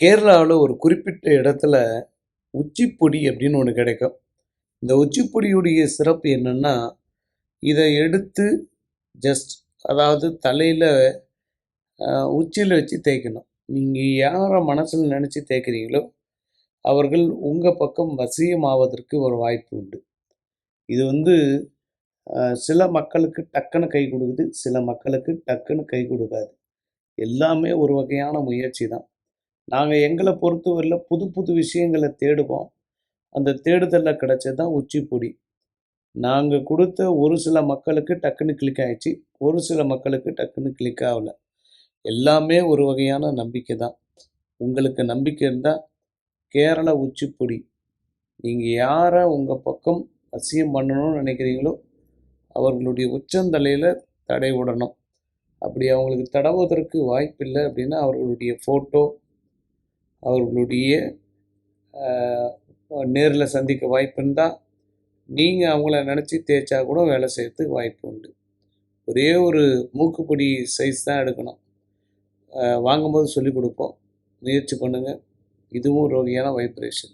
கேரளாவில் ஒரு குறிப்பிட்ட இடத்துல உச்சிப்பொடி அப்படின்னு ஒன்று கிடைக்கும். இந்த உச்சிப்பொடியுடைய சிறப்பு என்னென்னா, இதை எடுத்து ஜஸ்ட் அதாவது தலையில் உச்சியில் வச்சு தேய்க்கணும். நீங்கள் யாரை மனசில் நினச்சி தேய்க்கிறீங்களோ அவர்கள் உங்கள் பக்கம் வசியமாவதற்கு ஒரு வாய்ப்பு உண்டு. இது சில மக்களுக்கு டக்குன்னு கை கொடுக்குது, சில மக்களுக்கு டக்குன்னு கை கொடுக்காது. எல்லாமே ஒரு வகையான முயற்சி தான். நாங்கள் எங்களை பொறுத்தவரையில் புது புது விஷயங்களை தேடுவோம். அந்த தேடுதலில் கிடைச்சது தான் உச்சிப்பொடி. நாங்கள் கொடுத்த ஒரு சில மக்களுக்கு டக்குன்னு கிளிக் ஆகிடுச்சு, ஒரு சில மக்களுக்கு டக்குன்னு கிளிக் ஆகலை. எல்லாமே ஒரு வகையான நம்பிக்கை தான். உங்களுக்கு நம்பிக்கை இருந்தால் கேரள உச்சிப்பொடி, நீங்கள் யாரை உங்கள் பக்கம் வசியம் பண்ணணும்னு நினைக்கிறீங்களோ அவர்களுடைய உச்சந்தலையில் தடை விடணும். அப்படி அவங்களுக்கு தடவுவதற்கு வாய்ப்பில்லை அப்படின்னா அவர்களுடைய ஃபோட்டோ, அவர்களுடைய நேரில் சந்திக்க வாய்ப்பு இருந்தால் நீங்கள் அவங்கள நினச்சி தேய்ச்சா கூட வேலை செய்யறதுக்கு வாய்ப்பு உண்டு. ஒரே ஒரு மூக்குப்பொடி சைஸ் தான் எடுக்கணும். வாங்கும்போது சொல்லிக் கொடுப்போம், முயற்சி பண்ணுங்கள். இதுவும் ஒரு வகையான வைப்ரேஷன்.